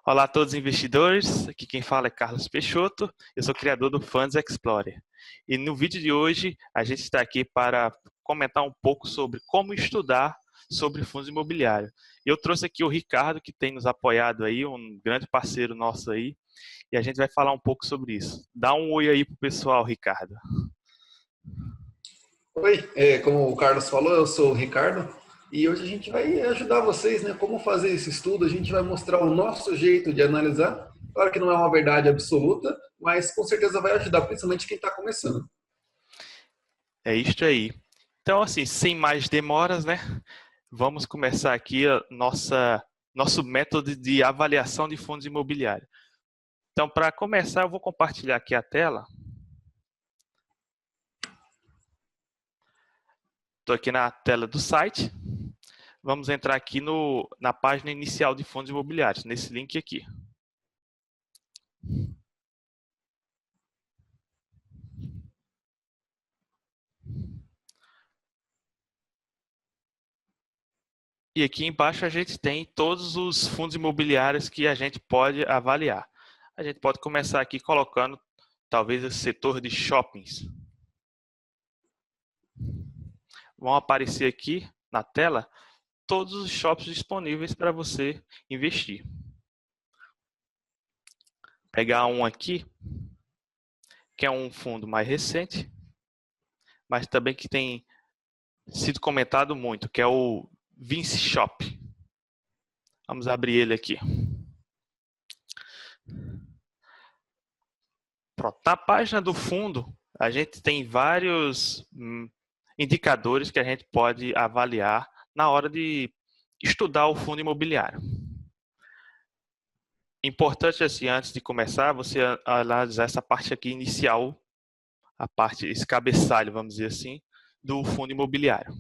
Olá a todos os investidores, aqui quem fala é Carlos Peixoto, eu sou criador do Funds Explorer. E no vídeo de hoje a gente está aqui para comentar um pouco sobre como estudar sobre fundos imobiliários. Eu trouxe aqui o Ricardo, que tem nos apoiado aí, um grande parceiro nosso aí, e a gente vai falar um pouco sobre isso. Dá um oi aí pro pessoal, Ricardo. Oi, como o Carlos falou, eu sou o Ricardo e hoje a gente vai ajudar vocês, né? Como fazer esse estudo, a gente vai mostrar o nosso jeito de analisar. Claro que não é uma verdade absoluta, mas com certeza vai ajudar, principalmente quem está começando. É isso aí. Então, assim, sem mais demoras, né? Vamos começar aqui a nosso método de avaliação de fundos imobiliários. Então, para começar, eu vou compartilhar aqui a tela. Estou aqui na tela do site. Vamos entrar aqui na página inicial de fundos imobiliários, nesse link aqui. E aqui embaixo a gente tem todos os fundos imobiliários que a gente pode avaliar. A gente pode começar aqui colocando, talvez, o setor de shoppings. Vão aparecer aqui na tela todos os shoppings disponíveis para você investir. Pegar um aqui, que é um fundo mais recente, mas também que tem sido comentado muito, que é o Vinci Shop. Vamos abrir ele aqui. Pronto. Na página do fundo, a gente tem vários indicadores que a gente pode avaliar na hora de estudar o fundo imobiliário. Importante, assim, antes de começar, você analisar essa parte aqui inicial, esse cabeçalho, vamos dizer assim, do fundo imobiliário.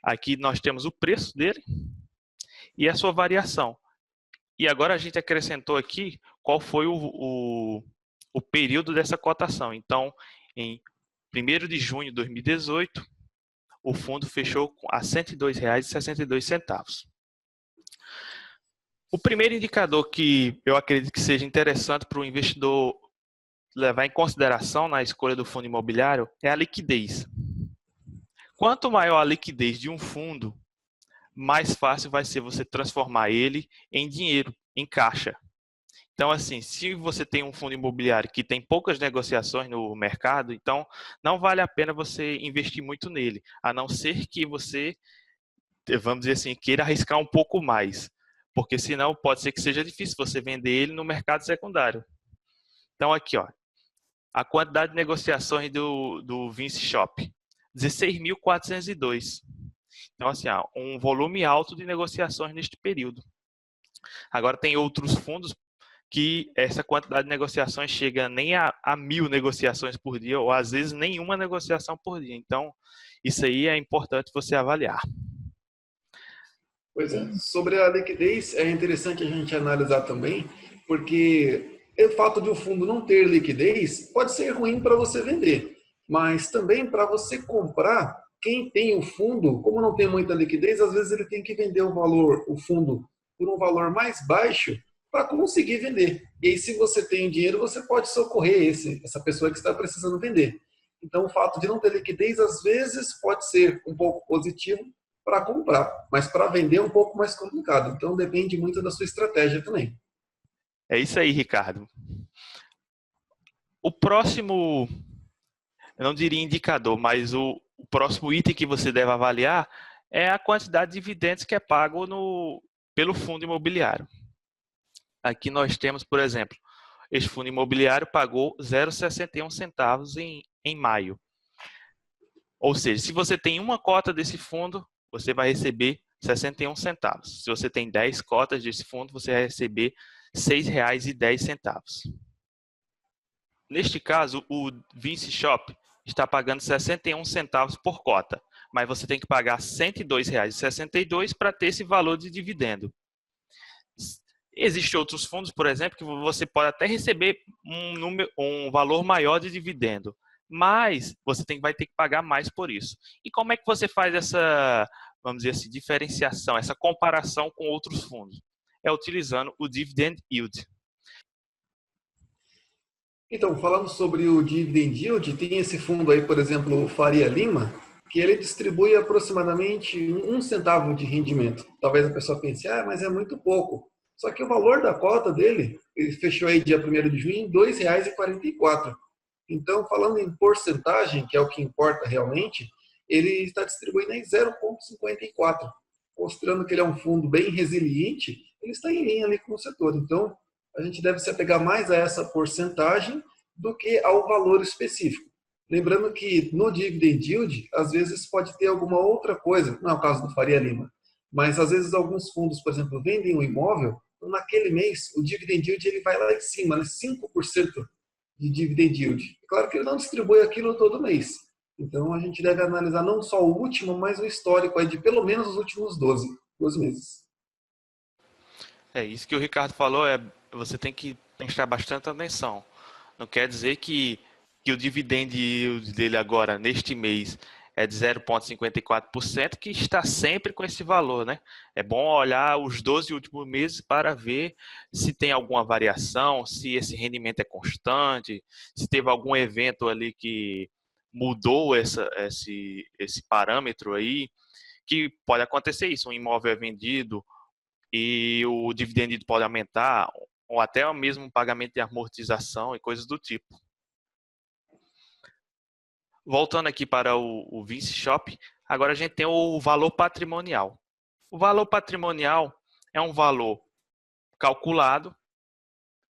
Aqui nós temos o preço dele e a sua variação. E agora a gente acrescentou aqui qual foi o período dessa cotação. Então, em 1º de junho de 2018, o fundo fechou a R$ 102,62. O primeiro indicador que eu acredito que seja interessante para o investidor levar em consideração na escolha do fundo imobiliário é a liquidez. Quanto maior a liquidez de um fundo, mais fácil vai ser você transformar ele em dinheiro, em caixa. Então, assim, se você tem um fundo imobiliário que tem poucas negociações no mercado, então não vale a pena você investir muito nele, a não ser que você, vamos dizer assim, queira arriscar um pouco mais, porque senão pode ser que seja difícil você vender ele no mercado secundário. Então, aqui, ó, a quantidade de negociações do Vinci Shop, 16.402. Então, assim, um volume alto de negociações neste período. Agora, tem outros fundos que essa quantidade de negociações chega nem a 1.000 negociações por dia, ou às vezes nenhuma negociação por dia. Então, isso aí é importante você avaliar. Pois é, sobre a liquidez é interessante a gente analisar também, porque o fato de o fundo não ter liquidez pode ser ruim para você vender, mas também para você comprar, quem tem o fundo, como não tem muita liquidez, às vezes ele tem que vender o fundo por um valor mais baixo para conseguir vender. E aí, se você tem dinheiro, você pode socorrer essa pessoa que está precisando vender. Então, o fato de não ter liquidez, às vezes, pode ser um pouco positivo para comprar, mas para vender é um pouco mais complicado. Então, depende muito da sua estratégia também. É isso aí, Ricardo. O próximo, eu não diria indicador, mas o próximo item que você deve avaliar é a quantidade de dividendos que é pago pelo fundo imobiliário. Aqui nós temos, por exemplo, este fundo imobiliário pagou 0,61 centavos em maio. Ou seja, se você tem uma cota desse fundo, você vai receber 61 centavos. Se você tem 10 cotas desse fundo, você vai receber R$ 6,10. Neste caso, o Vinci Shop está pagando 61 centavos por cota, mas você tem que pagar R$ 102,62 para ter esse valor de dividendo. Existem outros fundos, por exemplo, que você pode até receber um valor maior de dividendo, mas você vai ter que pagar mais por isso. E como é que você faz essa, vamos dizer assim, diferenciação, essa comparação com outros fundos? é utilizando o Dividend Yield. Então, falando sobre o Dividend Yield, tem esse fundo aí, por exemplo, o Faria Lima, que ele distribui aproximadamente um centavo de rendimento. Talvez a pessoa pense, mas é muito pouco. Só que o valor da cota dele, ele fechou aí dia 1º de junho em R$ 2,44. Então, falando em porcentagem, que é o que importa realmente, ele está distribuindo em 0,54. Mostrando que ele é um fundo bem resiliente, ele está em linha ali com o setor. Então, a gente deve se apegar mais a essa porcentagem do que ao valor específico. Lembrando que no Dividend Yield, às vezes pode ter alguma outra coisa, não é o caso do Faria Lima, mas às vezes alguns fundos, por exemplo, vendem um imóvel, então naquele mês o Dividend Yield ele vai lá em cima, né, 5% de Dividend Yield. Claro que ele não distribui aquilo todo mês. Então a gente deve analisar não só o último, mas o histórico aí de pelo menos os últimos 12 meses. É isso que o Ricardo falou, você tem que prestar bastante atenção. Não quer dizer que o dividend yield dele agora, neste mês, é de 0,54%, que está sempre com esse valor, né? É bom olhar os 12 últimos meses para ver se tem alguma variação, se esse rendimento é constante, se teve algum evento ali que mudou esse parâmetro aí, que pode acontecer isso, um imóvel é vendido e o dividendo pode aumentar, ou até mesmo um pagamento de amortização e coisas do tipo. Voltando aqui para o Vinci Shop, agora a gente tem o valor patrimonial. O valor patrimonial é um valor calculado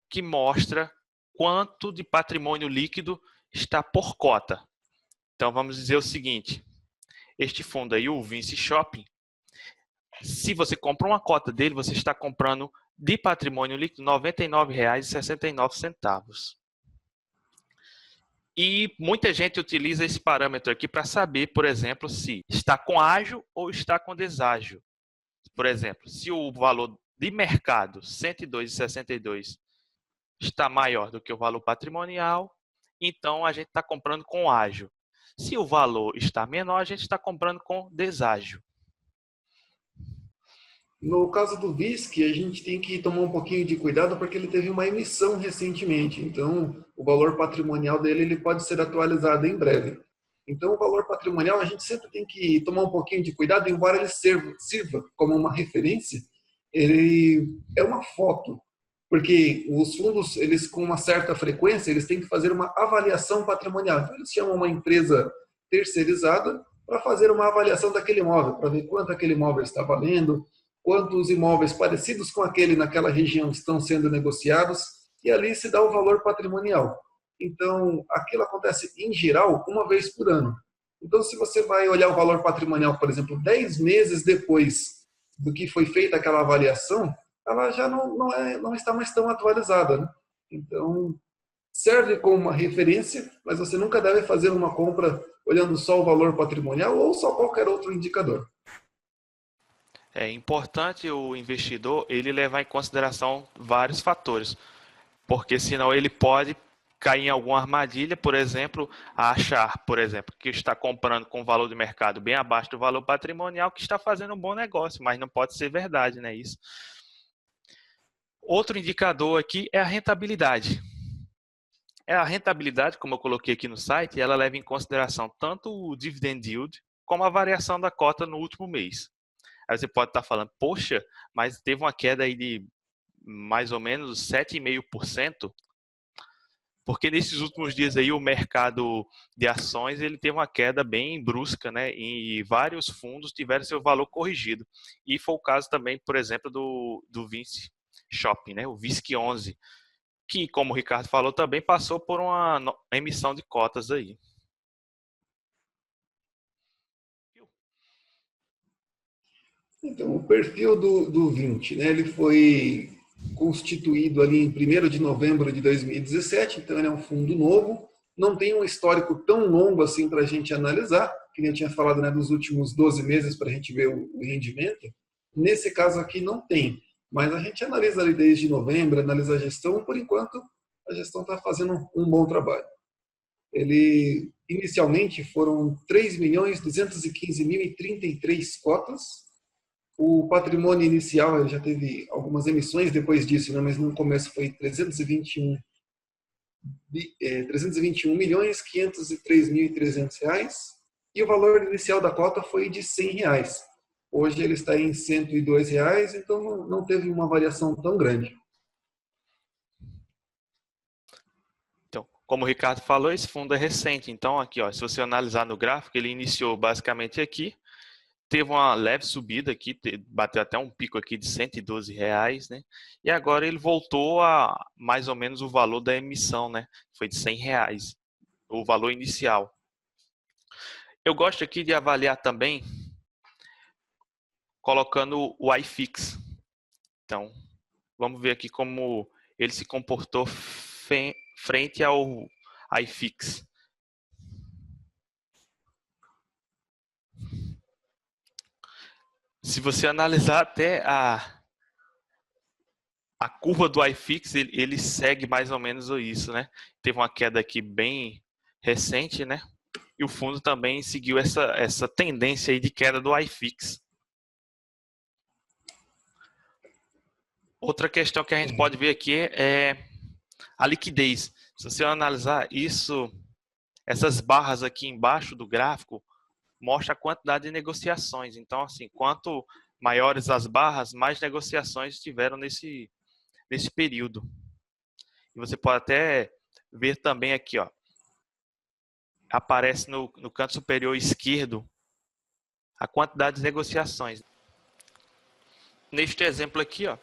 que mostra quanto de patrimônio líquido está por cota. Então vamos dizer o seguinte, este fundo aí, o Vinci Shopping, se você compra uma cota dele, você está comprando de patrimônio líquido R$ 99,69. E muita gente utiliza esse parâmetro aqui para saber, por exemplo, se está com ágio ou está com deságio. Por exemplo, se o valor de mercado, R$ 102,62, está maior do que o valor patrimonial, então a gente está comprando com ágio. Se o valor está menor, a gente está comprando com deságio. No caso do VISC, a gente tem que tomar um pouquinho de cuidado porque ele teve uma emissão recentemente. Então, o valor patrimonial dele ele pode ser atualizado em breve. Então, o valor patrimonial a gente sempre tem que tomar um pouquinho de cuidado, embora ele sirva como uma referência, ele é uma foto. Porque os fundos, eles com uma certa frequência, eles têm que fazer uma avaliação patrimonial. Então, eles chamam uma empresa terceirizada para fazer uma avaliação daquele imóvel, para ver quanto aquele imóvel está valendo, quantos imóveis parecidos com aquele naquela região estão sendo negociados, e ali se dá o valor patrimonial. Então, aquilo acontece, em geral, uma vez por ano. Então, se você vai olhar o valor patrimonial, por exemplo, 10 meses depois do que foi feita aquela avaliação, ela já não está mais tão atualizada, né? Então, serve como uma referência, mas você nunca deve fazer uma compra olhando só o valor patrimonial ou só qualquer outro indicador. É importante o investidor ele levar em consideração vários fatores, porque senão ele pode cair em alguma armadilha, por exemplo, achar, por exemplo, que está comprando com valor de mercado bem abaixo do valor patrimonial, que está fazendo um bom negócio, mas não pode ser verdade, né? Isso. Outro indicador aqui é a rentabilidade. A rentabilidade, como eu coloquei aqui no site, ela leva em consideração tanto o dividend yield como a variação da cota no último mês. Aí você pode estar falando, poxa, mas teve uma queda aí de mais ou menos 7,5%, porque nesses últimos dias aí o mercado de ações ele teve uma queda bem brusca, né? E vários fundos tiveram seu valor corrigido. E foi o caso também, por exemplo, do Vinci Shopping, né? O VISC 11, que, como o Ricardo falou, também passou por uma emissão de cotas aí. Então, o perfil do 20, né, ele foi constituído ali em 1º de novembro de 2017, então ele é um fundo novo, não tem um histórico tão longo assim para a gente analisar, que eu tinha falado, né, dos últimos 12 meses para a gente ver o rendimento. Nesse caso aqui não tem, mas a gente analisa ali desde novembro, analisa a gestão, por enquanto a gestão está fazendo um bom trabalho. Ele, inicialmente, foram 3.215.033 cotas, O patrimônio inicial ele já teve algumas emissões depois disso, né? Mas no começo foi 321 milhões 503.300 reais e o valor inicial da cota foi de 100 reais. Hoje ele está em 102 reais, então não teve uma variação tão grande. Então, como o Ricardo falou, esse fundo é recente. Então, aqui, ó, se você analisar no gráfico, ele iniciou basicamente aqui, teve uma leve subida aqui, bateu até um pico aqui de 112 reais, né? E agora ele voltou a mais ou menos o valor da emissão, né? Foi de 100 reais, o valor inicial. Eu gosto aqui de avaliar também colocando o iFix. Então, vamos ver aqui como ele se comportou frente ao iFix. Se você analisar até a curva do iFix, ele segue mais ou menos isso, né? Teve uma queda aqui bem recente, né? E o fundo também seguiu essa tendência aí de queda do iFix. Outra questão que a gente pode ver aqui é a liquidez. Se você analisar isso, essas barras aqui embaixo do gráfico mostra a quantidade de negociações. Então, assim, quanto maiores as barras, mais negociações tiveram nesse período. E você pode até ver também aqui, ó, aparece no canto superior esquerdo a quantidade de negociações. Neste exemplo aqui, ó,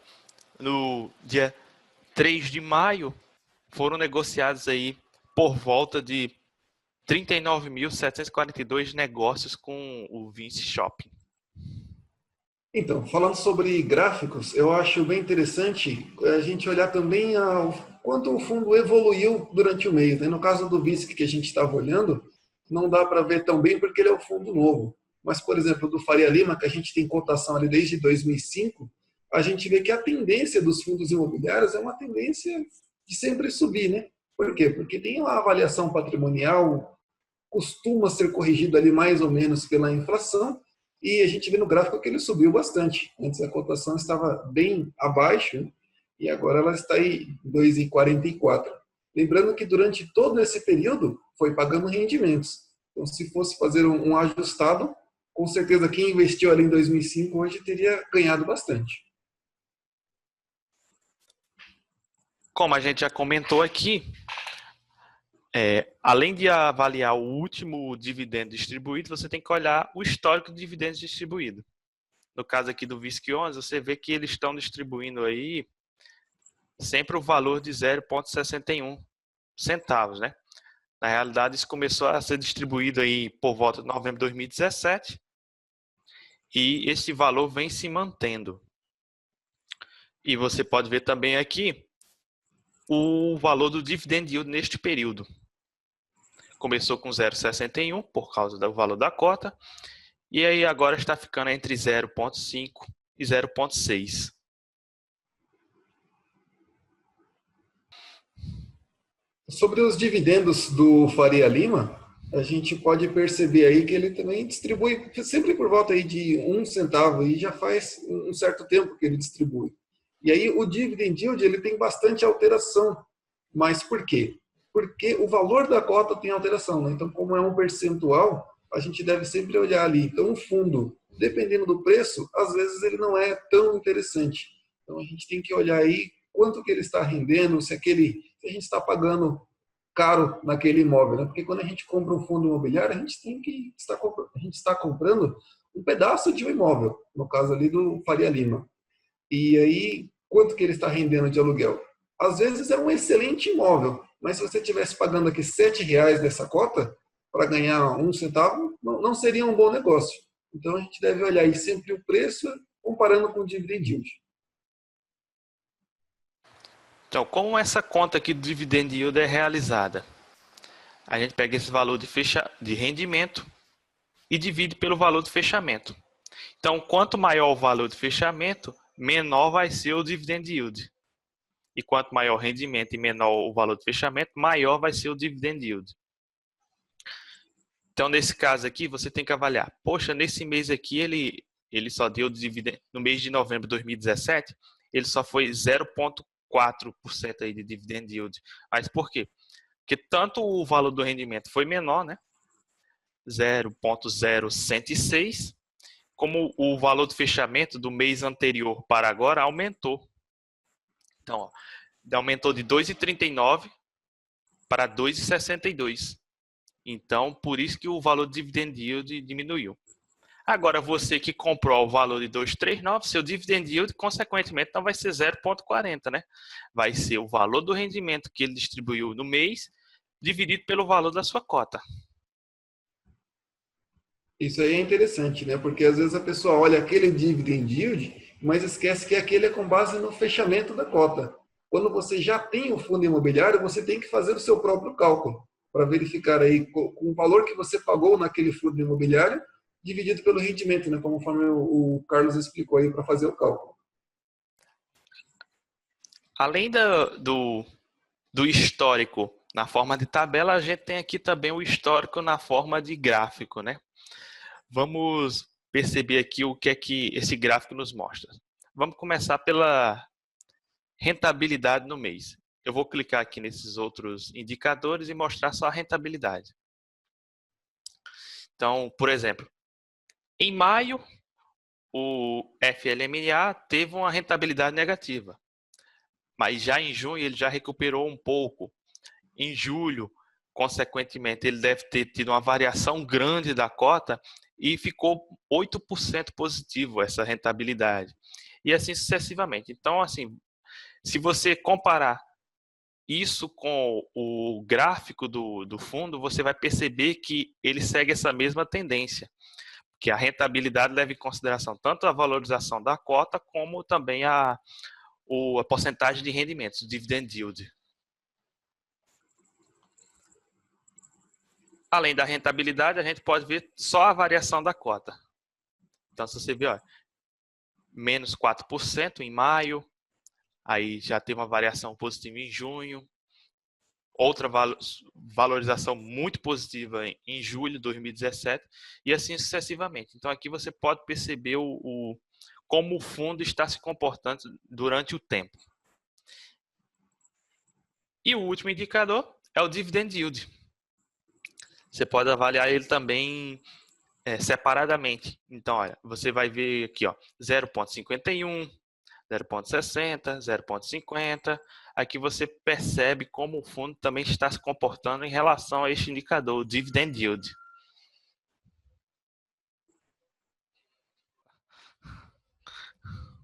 no dia 3 de maio, foram negociados aí por volta de 39.742 negócios com o Vinci Shopping. Então, falando sobre gráficos, eu acho bem interessante a gente olhar também quanto o fundo evoluiu durante o mês, né? No caso do VISC que a gente estava olhando, não dá para ver tão bem porque ele é um fundo novo. Mas, por exemplo, do Faria Lima, que a gente tem cotação ali desde 2005, a gente vê que a tendência dos fundos imobiliários é uma tendência de sempre subir, né? Por quê? Porque tem lá a avaliação patrimonial, costuma ser corrigido ali mais ou menos pela inflação, e a gente vê no gráfico que ele subiu bastante. Antes a cotação estava bem abaixo e agora ela está em 2,44. Lembrando que durante todo esse período foi pagando rendimentos. Então, se fosse fazer um ajustado, com certeza quem investiu ali em 2005 hoje teria ganhado bastante. Como a gente já comentou aqui, além de avaliar o último dividendo distribuído, você tem que olhar o histórico de dividendos distribuídos. No caso aqui do VISC11, você vê que eles estão distribuindo aí sempre o valor de 0,61 centavos, né? Na realidade, isso começou a ser distribuído aí por volta de novembro de 2017 e esse valor vem se mantendo. E você pode ver também aqui o valor do dividend yield neste período. Começou com 0,61 por causa do valor da cota e aí agora está ficando entre 0,5 e 0,6. Sobre os dividendos do Faria Lima, a gente pode perceber aí que ele também distribui sempre por volta aí de 1 centavo e já faz um certo tempo que ele distribui. E aí o dividend yield ele tem bastante alteração. Mas por quê? Porque o valor da cota tem alteração, né? Então, como é um percentual, a gente deve sempre olhar ali. Então, o fundo, dependendo do preço, às vezes ele não é tão interessante. Então, a gente tem que olhar aí quanto que ele está rendendo, se a gente está pagando caro naquele imóvel, né? Porque quando a gente compra um fundo imobiliário, a gente está comprando um pedaço de um imóvel, no caso ali do Faria Lima. E aí, quanto que ele está rendendo de aluguel? Às vezes é um excelente imóvel, mas se você estivesse pagando aqui R$7 dessa cota, para ganhar 1 centavo, não seria um bom negócio. Então a gente deve olhar aí sempre o preço comparando com o dividend yield. Então, como essa conta aqui do dividend yield é realizada? A gente pega esse valor de rendimento e divide pelo valor de fechamento. Então, quanto maior o valor de fechamento, menor vai ser o dividend yield. E quanto maior o rendimento e menor o valor de fechamento, maior vai ser o dividend yield. Então, nesse caso aqui, você tem que avaliar. Poxa, nesse mês aqui ele só deu dividendo no mês de novembro de 2017, ele só foi 0,4% aí de dividend yield. Mas por quê? Porque tanto o valor do rendimento foi menor, né? 0,0106, como o valor do fechamento do mês anterior para agora aumentou. Então, ó, aumentou de 2,39 para 2,62. Então, por isso que o valor do dividend yield diminuiu. Agora, você que comprou o valor de 2,39, seu dividend yield, consequentemente, não vai ser 0,40, né? Vai ser o valor do rendimento que ele distribuiu no mês, dividido pelo valor da sua cota. Isso aí é interessante, né? Porque às vezes a pessoa olha aquele dividend yield, mas esquece que aquele é com base no fechamento da cota. Quando você já tem o fundo imobiliário, você tem que fazer o seu próprio cálculo para verificar aí com o valor que você pagou naquele fundo imobiliário dividido pelo rendimento, né? Conforme o Carlos explicou aí para fazer o cálculo. Além do histórico na forma de tabela, a gente tem aqui também o histórico na forma de gráfico, né? Vamos perceber aqui o que é que esse gráfico nos mostra. Vamos começar pela rentabilidade no mês. Eu vou clicar aqui nesses outros indicadores e mostrar só a rentabilidade. Então, por exemplo, em maio, o FLMA teve uma rentabilidade negativa, mas já em junho ele já recuperou um pouco. Em julho, consequentemente, ele deve ter tido uma variação grande da cota e ficou 8% positivo essa rentabilidade. E assim sucessivamente. Então, assim, se você comparar isso com o gráfico do fundo, você vai perceber que ele segue essa mesma tendência, que a rentabilidade leva em consideração tanto a valorização da cota, como também a porcentagem de rendimentos, o dividend yield. Além da rentabilidade, a gente pode ver só a variação da cota. Então, se você ver, ó, menos 4% em maio, aí já tem uma variação positiva em junho, outra valorização muito positiva em julho de 2017 e assim sucessivamente. Então, aqui você pode perceber como o fundo está se comportando durante o tempo. E o último indicador é o dividend yield. Você pode avaliar ele também separadamente. Então, olha, você vai ver aqui, ó, 0,51, 0,60, 0,50. Aqui você percebe como o fundo também está se comportando em relação a este indicador, o dividend yield.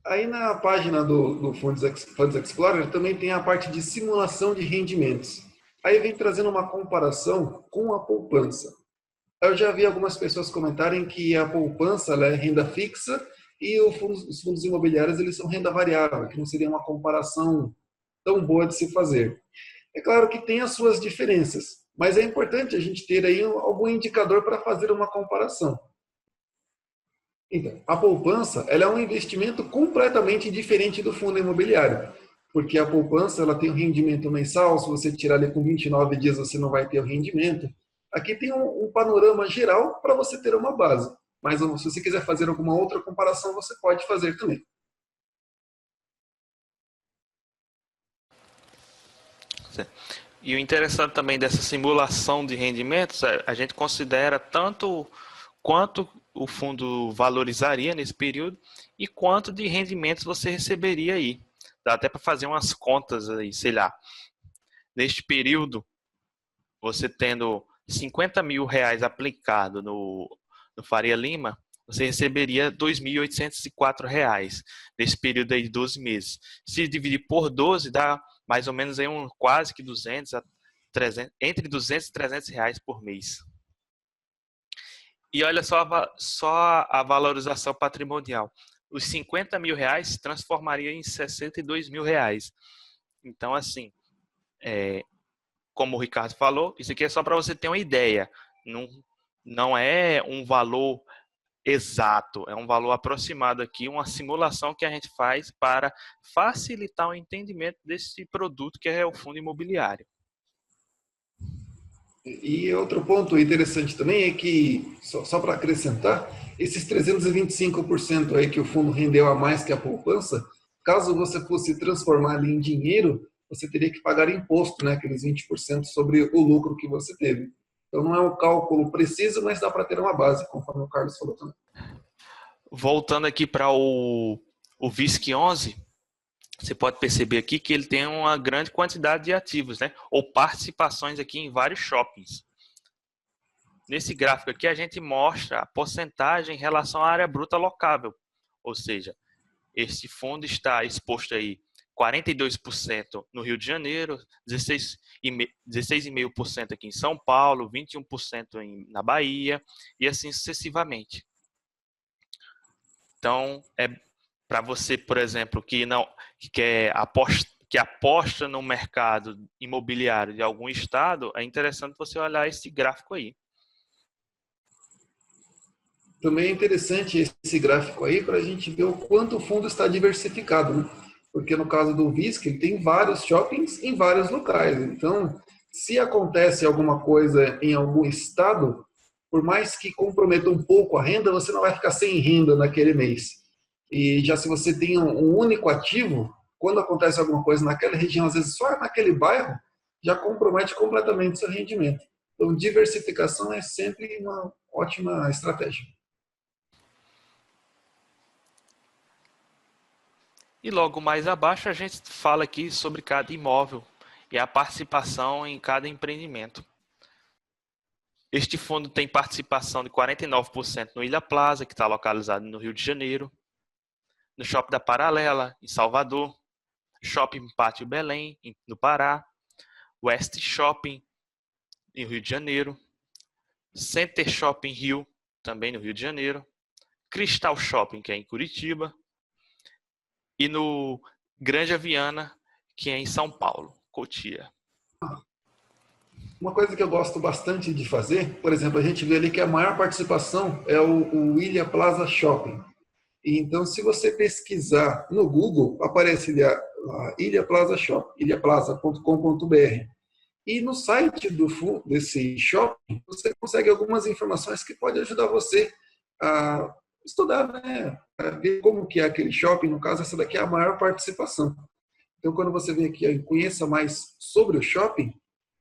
Aí na página do Funds Explorer também tem a parte de simulação de rendimentos. Aí vem trazendo uma comparação com a poupança. Eu já vi algumas pessoas comentarem que a poupança é renda fixa e os fundos imobiliários eles são renda variável, que não seria uma comparação tão boa de se fazer. É claro que tem as suas diferenças, mas é importante a gente ter aí algum indicador para fazer uma comparação. Então, a poupança ela é um investimento completamente diferente do fundo imobiliário, porque a poupança ela tem um rendimento mensal, se você tirar ali com 29 dias você não vai ter o rendimento. Aqui tem um panorama geral para você ter uma base, mas se você quiser fazer alguma outra comparação, você pode fazer também. E o interessante também dessa simulação de rendimentos, a gente considera tanto quanto o fundo valorizaria nesse período e quanto de rendimentos você receberia aí. Dá até para fazer umas contas aí, sei lá. Neste período, você tendo 50 mil reais aplicado no Faria Lima, você receberia R$ 2.804 nesse período aí de 12 meses. Se dividir por 12, dá mais ou menos aí quase que 200 a 300, entre 200 e 300 reais por mês. E olha só a valorização patrimonial. Os 50 mil reais se transformaria em 62 mil reais. Então, assim, como o Ricardo falou, isso aqui é só para você ter uma ideia. Não é um valor exato, é um valor aproximado aqui, uma simulação que a gente faz para facilitar o entendimento desse produto que é o fundo imobiliário. E outro ponto interessante também é que, só para acrescentar, esses 325% aí que o fundo rendeu a mais que a poupança, caso você fosse transformar ali em dinheiro, você teria que pagar imposto, né, aqueles 20% sobre o lucro que você teve. Então não é um cálculo preciso, mas dá para ter uma base, conforme o Carlos falou também. Voltando aqui para o VISC 11, você pode perceber aqui que ele tem uma grande quantidade de ativos, né? Ou participações aqui em vários shoppings. Nesse gráfico aqui, a gente mostra a porcentagem em relação à área bruta locável. Ou seja, este fundo está exposto aí 42% no Rio de Janeiro, 16,5% aqui em São Paulo, 21% na Bahia e assim sucessivamente. Então, para você, por exemplo, que aposta no mercado imobiliário de algum estado, é interessante você olhar esse gráfico aí. Também é interessante esse gráfico aí para a gente ver o quanto o fundo está diversificado, né? Porque no caso do VISC, ele tem vários shoppings em vários locais. Então, se acontece alguma coisa em algum estado, por mais que comprometa um pouco a renda, você não vai ficar sem renda naquele mês. E já se você tem um único ativo, quando acontece alguma coisa naquela região, às vezes só naquele bairro, já compromete completamente o seu rendimento. Então, diversificação é sempre uma ótima estratégia. E logo mais abaixo a gente fala aqui sobre cada imóvel e a participação em cada empreendimento. Este fundo tem participação de 49% no Ilha Plaza, que está localizado no Rio de Janeiro, no Shopping da Paralela, em Salvador, Shopping Pátio Belém, no Pará, West Shopping, no Rio de Janeiro, Center Shopping Rio, também no Rio de Janeiro, Cristal Shopping, que é em Curitiba, e no Granja Viana, que é em São Paulo, Cotia. Uma coisa que eu gosto bastante de fazer, por exemplo, a gente vê ali que a maior participação é o Ilha Plaza Shopping. E então, se você pesquisar no Google, aparece ali a Ilha Plaza Shopping, ilhaplaza.com.br. E no site desse shopping, você consegue algumas informações que podem ajudar você a estudar, né? A ver como que é aquele shopping. No caso, essa daqui é a maior participação. Então, quando você vem aqui e conheça mais sobre o shopping,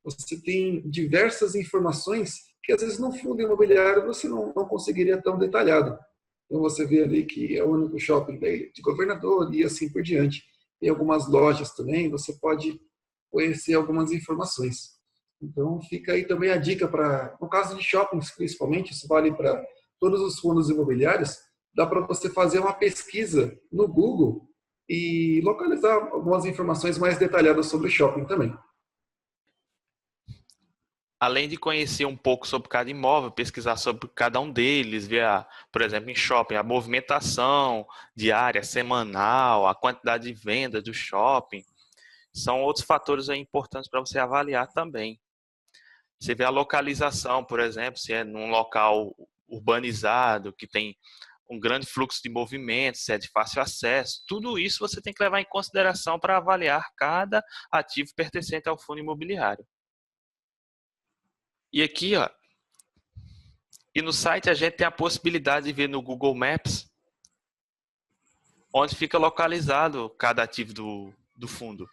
você tem diversas informações que, às vezes, no fundo imobiliário você não conseguiria tão detalhado. Então, você vê ali que é o único shopping de Governador e assim por diante. Tem algumas lojas também, você pode conhecer algumas informações. Então, fica aí também a dica para, no caso de shoppings principalmente, isso vale para todos os fundos imobiliários, dá para você fazer uma pesquisa no Google e localizar algumas informações mais detalhadas sobre shopping também. Além de conhecer um pouco sobre cada imóvel, pesquisar sobre cada um deles, ver, por exemplo, em shopping, a movimentação diária, semanal, a quantidade de vendas do shopping, são outros fatores aí importantes para você avaliar também. Você vê a localização, por exemplo, se é num local urbanizado, que tem um grande fluxo de movimento, se é de fácil acesso, tudo isso você tem que levar em consideração para avaliar cada ativo pertencente ao fundo imobiliário. E aqui, ó, e no site a gente tem a possibilidade de ver no Google Maps onde fica localizado cada ativo do fundo.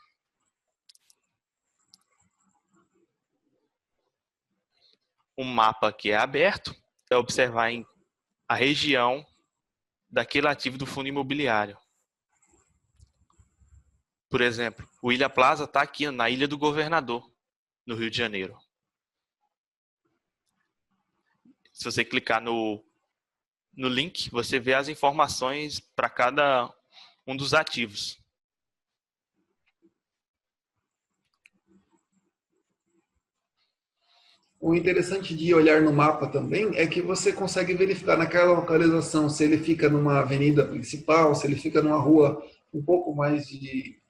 Um mapa que é aberto é observar a região daquele ativo do fundo imobiliário. Por exemplo, o Ilha Plaza está aqui na Ilha do Governador, no Rio de Janeiro. Se você clicar no link, você vê as informações para cada um dos ativos. O interessante de olhar no mapa também é que você consegue verificar naquela localização se ele fica numa avenida principal, se ele fica numa rua um pouco mais de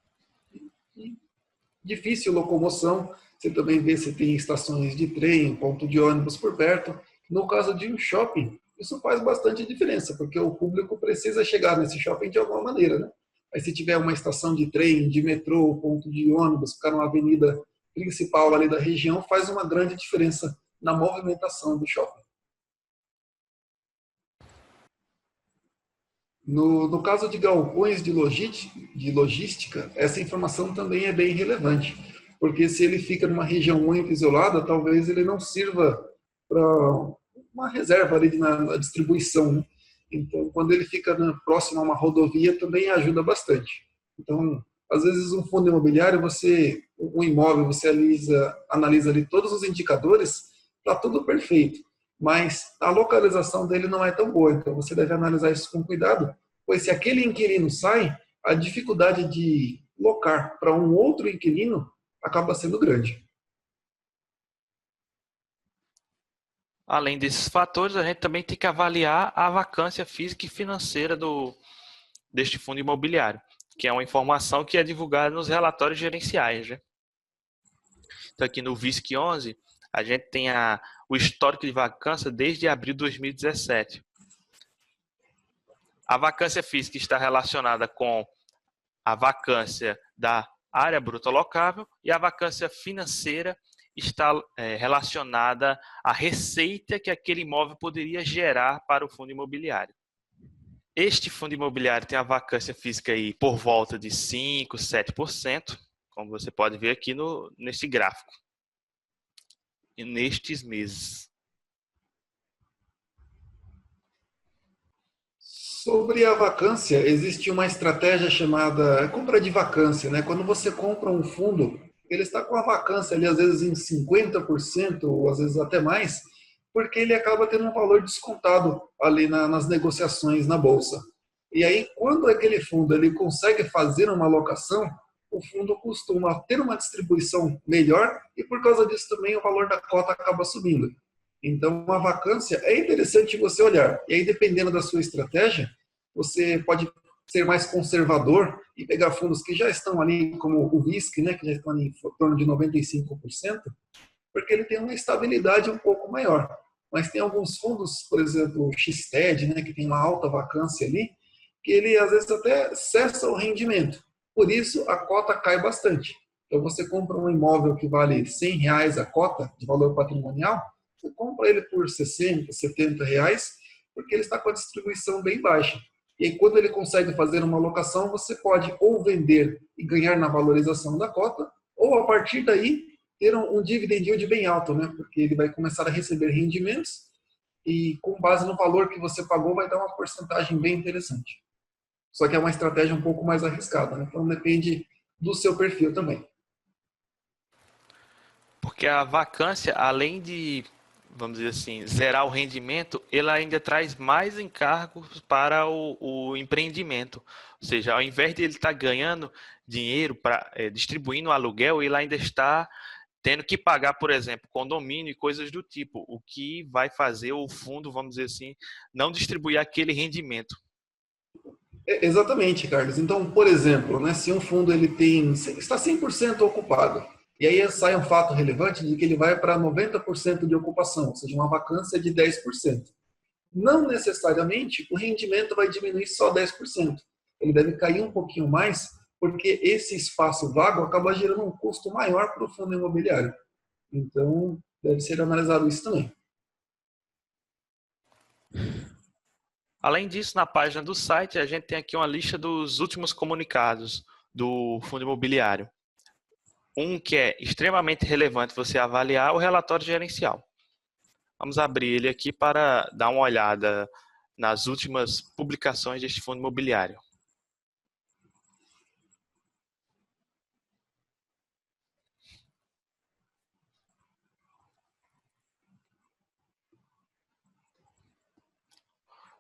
difícil locomoção. Você também vê se tem estações de trem, ponto de ônibus por perto. No caso de um shopping, isso faz bastante diferença, porque o público precisa chegar nesse shopping de alguma maneira, né? Aí se tiver uma estação de trem, de metrô, ponto de ônibus, ficar numa avenida principal ali da região faz uma grande diferença na movimentação do shopping. No caso de galpões de logística, essa informação também é bem relevante, porque se ele fica numa região muito isolada, talvez ele não sirva para uma reserva ali na distribuição, né? Então, quando ele fica próximo a uma rodovia, também ajuda bastante. Então, às vezes, um fundo imobiliário, um imóvel, você analisa ali todos os indicadores, está tudo perfeito, mas a localização dele não é tão boa, então você deve analisar isso com cuidado, pois se aquele inquilino sai, a dificuldade de locar para um outro inquilino acaba sendo grande. Além desses fatores, a gente também tem que avaliar a vacância física e financeira deste fundo imobiliário, que é uma informação que é divulgada nos relatórios gerenciais, né? Então, aqui no VISC 11, a gente tem o histórico de vacância desde abril de 2017. A vacância física está relacionada com a vacância da área bruta locável e a vacância financeira está relacionada à receita que aquele imóvel poderia gerar para o fundo imobiliário. Este fundo imobiliário tem a vacância física aí por volta de 5%, 7%, como você pode ver aqui neste gráfico, e nestes meses. Sobre a vacância, existe uma estratégia chamada compra de vacância, né? Quando você compra um fundo, ele está com a vacância ali às vezes em 50% ou às vezes até mais, porque ele acaba tendo um valor descontado ali nas negociações na bolsa. E aí, quando aquele fundo ele consegue fazer uma alocação, o fundo costuma ter uma distribuição melhor e por causa disso também o valor da cota acaba subindo. Então, a vacância é interessante você olhar. E aí, dependendo da sua estratégia, você pode ser mais conservador e pegar fundos que já estão ali, como o VISC, né, que já estão ali em torno de 95%, porque ele tem uma estabilidade um pouco maior. Mas tem alguns fundos, por exemplo, o XTED, né, que tem uma alta vacância ali, que ele às vezes até cessa o rendimento. Por isso, a cota cai bastante. Então, você compra um imóvel que vale R$100 a cota de valor patrimonial, você compra ele por 60, 70 reais, porque ele está com a distribuição bem baixa. E aí, quando ele consegue fazer uma alocação, você pode ou vender e ganhar na valorização da cota, ou a partir daí ter um dividend yield bem alto, né? Porque ele vai começar a receber rendimentos e com base no valor que você pagou vai dar uma porcentagem bem interessante. Só que é uma estratégia um pouco mais arriscada, né? Então depende do seu perfil também. Porque a vacância, além de, vamos dizer assim, zerar o rendimento, ela ainda traz mais encargos para o empreendimento. Ou seja, ao invés de ele estar ganhando dinheiro, distribuindo o aluguel, ele ainda está tendo que pagar, por exemplo, condomínio e coisas do tipo, o que vai fazer o fundo, vamos dizer assim, não distribuir aquele rendimento. Exatamente, Carlos. Então, por exemplo, né, se um fundo está 100% ocupado, e aí sai um fato relevante de que ele vai para 90% de ocupação, ou seja, uma vacância de 10%. Não necessariamente o rendimento vai diminuir só 10%. Ele deve cair um pouquinho mais, porque esse espaço vago acaba gerando um custo maior para o fundo imobiliário. Então, deve ser analisado isso também. Além disso, na página do site, a gente tem aqui uma lista dos últimos comunicados do fundo imobiliário. Um que é extremamente relevante você avaliar é o relatório gerencial. Vamos abrir ele aqui para dar uma olhada nas últimas publicações deste fundo imobiliário.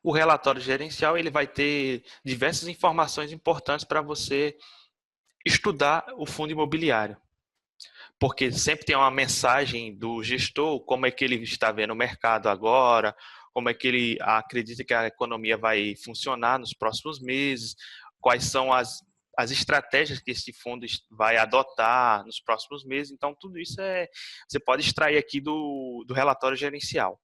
O relatório gerencial ele vai ter diversas informações importantes para você estudar o fundo imobiliário. Porque sempre tem uma mensagem do gestor, como é que ele está vendo o mercado agora, como é que ele acredita que a economia vai funcionar nos próximos meses, quais são as estratégias que esse fundo vai adotar nos próximos meses. Então, tudo isso você pode extrair aqui do relatório gerencial.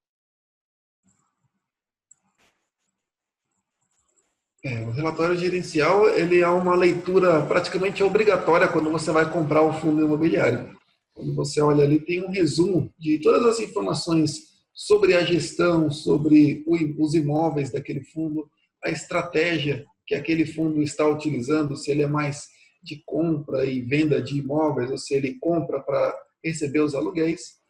O relatório gerencial ele é uma leitura praticamente obrigatória quando você vai comprar um fundo imobiliário. Quando você olha ali, tem um resumo de todas as informações sobre a gestão, sobre os imóveis daquele fundo, a estratégia que aquele fundo está utilizando, se ele é mais de compra e venda de imóveis, ou se ele compra para receber os aluguéis.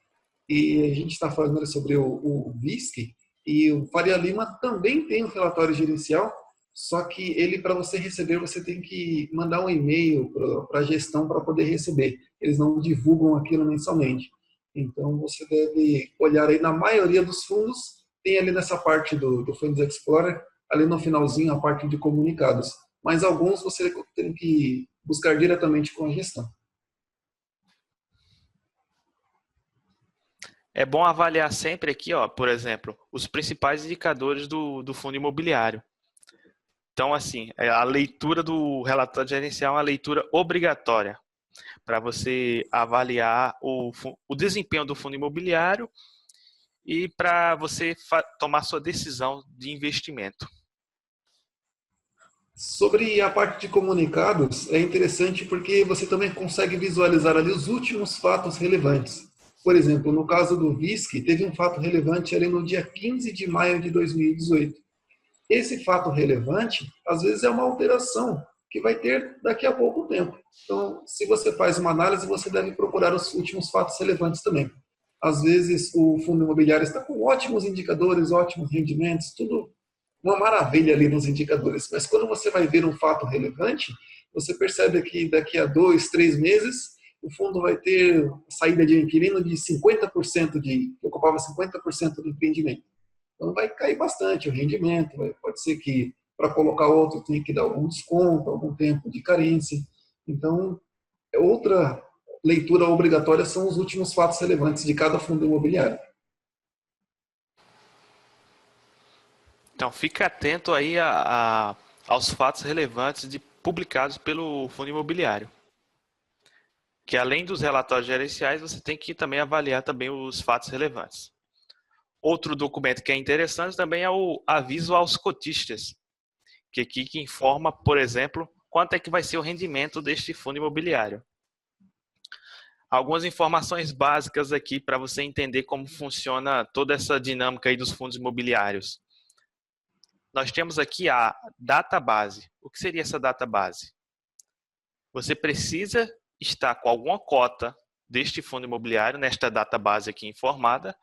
E a gente está falando sobre o VISC, e o Faria Lima também tem um relatório gerencial, só que ele, para você receber, você tem que mandar um e-mail para a gestão para poder receber. Eles não divulgam aquilo mensalmente. Então, você deve olhar aí, na maioria dos fundos, tem ali nessa parte do Fundos Explorer, ali no finalzinho, a parte de comunicados. Mas alguns você tem que buscar diretamente com a gestão. É bom avaliar sempre aqui, ó, por exemplo, os principais indicadores do fundo imobiliário. Então, assim, a leitura do relatório gerencial é uma leitura obrigatória para você avaliar o desempenho do fundo imobiliário e para você tomar sua decisão de investimento. Sobre a parte de comunicados, é interessante porque você também consegue visualizar ali os últimos fatos relevantes. Por exemplo, no caso do VISC, teve um fato relevante ali no dia 15 de maio de 2018. Esse fato relevante, às vezes, é uma alteração que vai ter daqui a pouco tempo. Então, se você faz uma análise, você deve procurar os últimos fatos relevantes também. Às vezes, o fundo imobiliário está com ótimos indicadores, ótimos rendimentos, tudo uma maravilha ali nos indicadores. Mas quando você vai ver um fato relevante, você percebe que daqui a 2, 3 meses, o fundo vai ter saída de inquilino de 50%, que ocupava 50% do empreendimento. Então vai cair bastante o rendimento, pode ser que para colocar outro tenha que dar algum desconto, algum tempo de carência. Então, outra leitura obrigatória são os últimos fatos relevantes de cada fundo imobiliário. Então, fique atento aí aos fatos relevantes publicados pelo fundo imobiliário. Que além dos relatórios gerenciais, você tem que também avaliar também os fatos relevantes. Outro documento que é interessante também é o aviso aos cotistas, que informa, por exemplo, quanto é que vai ser o rendimento deste fundo imobiliário. Algumas informações básicas aqui para você entender como funciona toda essa dinâmica aí dos fundos imobiliários. Nós temos aqui a data base. O que seria essa data base? Você precisa estar com alguma cota deste fundo imobiliário, nesta data base aqui informada,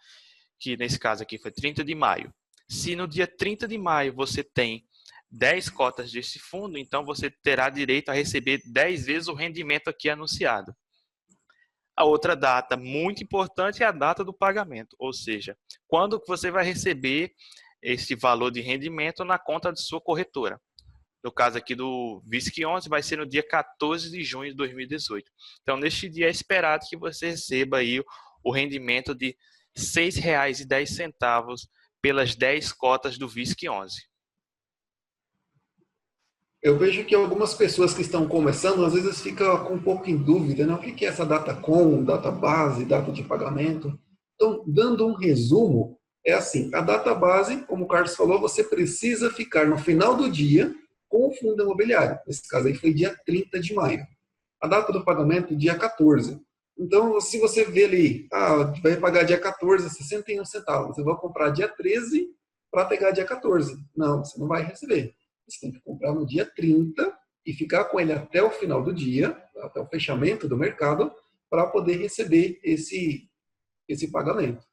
que nesse caso aqui foi 30 de maio. Se no dia 30 de maio você tem 10 cotas desse fundo, então você terá direito a receber 10 vezes o rendimento aqui anunciado. A outra data muito importante é a data do pagamento, ou seja, quando você vai receber esse valor de rendimento na conta de sua corretora. No caso aqui do VISC 11, vai ser no dia 14 de junho de 2018. Então, neste dia é esperado que você receba aí o rendimento de R$ 6,10 pelas 10 cotas do VISC 11. Eu vejo que algumas pessoas que estão começando, às vezes fica com um pouco em dúvida, né? O que é essa data com, data base, data de pagamento? Então, dando um resumo, é assim, a data base, como o Carlos falou, você precisa ficar no final do dia com o fundo imobiliário. Nesse caso aí foi dia 30 de maio. A data do pagamento, dia 14. Então, se você vê ali, vai pagar dia 14, 61 centavos, você vai comprar dia 13 para pegar dia 14. Não, você não vai receber. Você tem que comprar no dia 30 e ficar com ele até o final do dia, até o fechamento do mercado, para poder receber esse pagamento.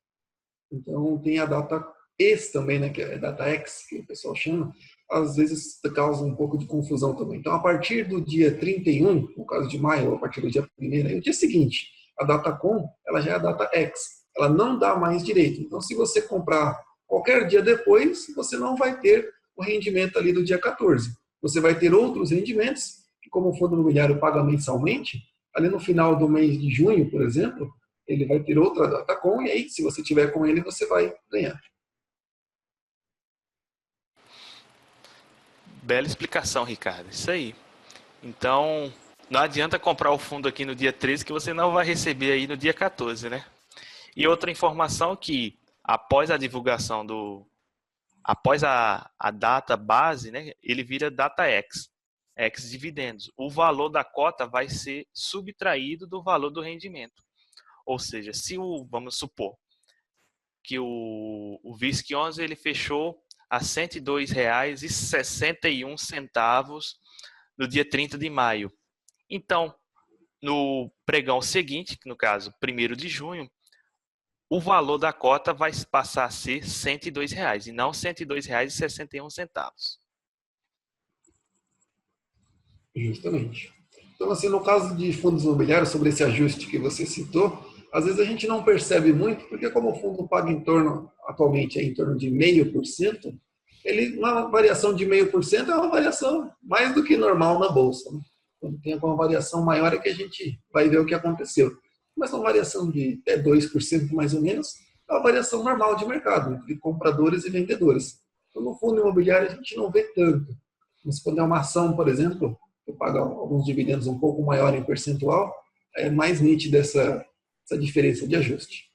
Então, tem a data ex também, né, que é a data ex, que o pessoal chama, às vezes causa um pouco de confusão também. Então, a partir do dia 31, no caso de maio, ou a partir do dia 1º, é o dia seguinte, a data com, ela já é a data ex. Ela não dá mais direito. Então, se você comprar qualquer dia depois, você não vai ter o rendimento ali do dia 14. Você vai ter outros rendimentos, que como o fundo imobiliário paga mensalmente, ali no final do mês de junho, por exemplo, ele vai ter outra data com, e aí, se você tiver com ele, você vai ganhar. Bela explicação, Ricardo. Isso aí. Então, não adianta comprar o fundo aqui no dia 13 que você não vai receber aí no dia 14, né? E outra informação que, após a divulgação após a data base, né, ele vira data ex dividendos. O valor da cota vai ser subtraído do valor do rendimento. Ou seja, se vamos supor que o VISC11 ele fechou a R$ 102,61 no dia 30 de maio. Então, no pregão seguinte, no caso, 1º de junho, o valor da cota vai passar a ser R$ 102,00 e não R$ 102,61. Justamente. Então, assim, no caso de fundos imobiliários, sobre esse ajuste que você citou, às vezes a gente não percebe muito, porque como o fundo paga atualmente, em torno de 0,5%, uma variação de 0,5% é uma variação mais do que normal na Bolsa. Né? Quando tem alguma variação maior é que a gente vai ver o que aconteceu. Mas uma variação de até 2% mais ou menos, é uma variação normal de mercado, entre compradores e vendedores. Então, no fundo imobiliário a gente não vê tanto. Mas quando é uma ação, por exemplo, que paga alguns dividendos um pouco maior em percentual, é mais nítida essa diferença de ajuste.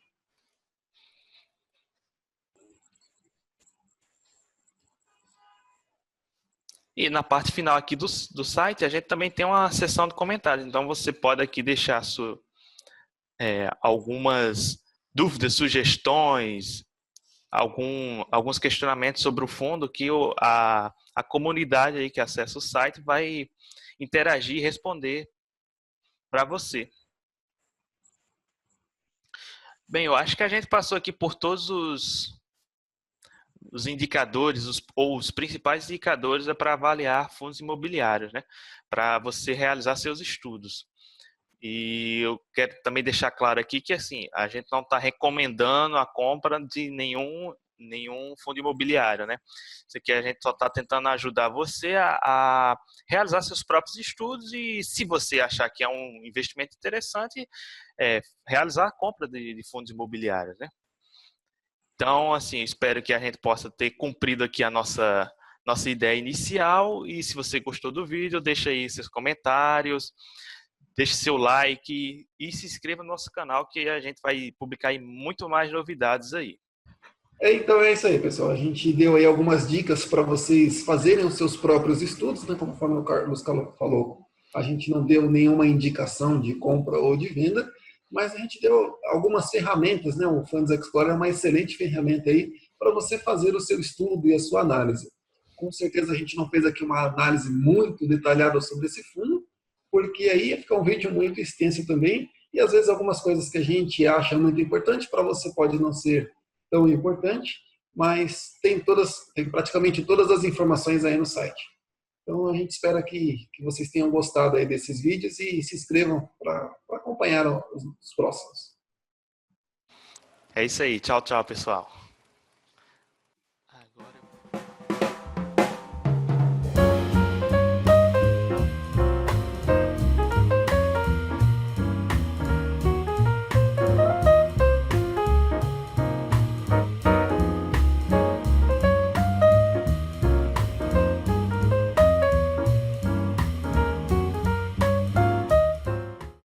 E na parte final aqui do site, a gente também tem uma seção de comentários. Então, você pode aqui deixar algumas dúvidas, sugestões, alguns questionamentos sobre o fundo que a comunidade aí que acessa o site vai interagir e responder para você. Bem, eu acho que a gente passou aqui por todos os indicadores, os principais indicadores para avaliar fundos imobiliários, né? Para você realizar seus estudos. E eu quero também deixar claro aqui que assim, a gente não está recomendando a compra de nenhum fundo imobiliário, né? Isso aqui a gente só está tentando ajudar você a realizar seus próprios estudos e se você achar que é um investimento interessante, realizar a compra de fundos imobiliários, né? Então, assim, espero que a gente possa ter cumprido aqui a nossa ideia inicial e se você gostou do vídeo, deixa aí seus comentários, deixe seu like e se inscreva no nosso canal que a gente vai publicar aí muito mais novidades aí. Então é isso aí, pessoal. A gente deu aí algumas dicas para vocês fazerem os seus próprios estudos, né? Conforme o Carlos falou, a gente não deu nenhuma indicação de compra ou de venda, mas a gente deu algumas ferramentas, né? O Funds Explorer é uma excelente ferramenta aí para você fazer o seu estudo e a sua análise. Com certeza a gente não fez aqui uma análise muito detalhada sobre esse fundo, porque aí ia ficar um vídeo muito extenso também, e às vezes algumas coisas que a gente acha muito importante para você pode não ser tão importante, mas tem praticamente todas as informações aí no site. Então a gente espera que vocês tenham gostado aí desses vídeos e se inscrevam para acompanhar os próximos. É isso aí. Tchau, tchau, pessoal.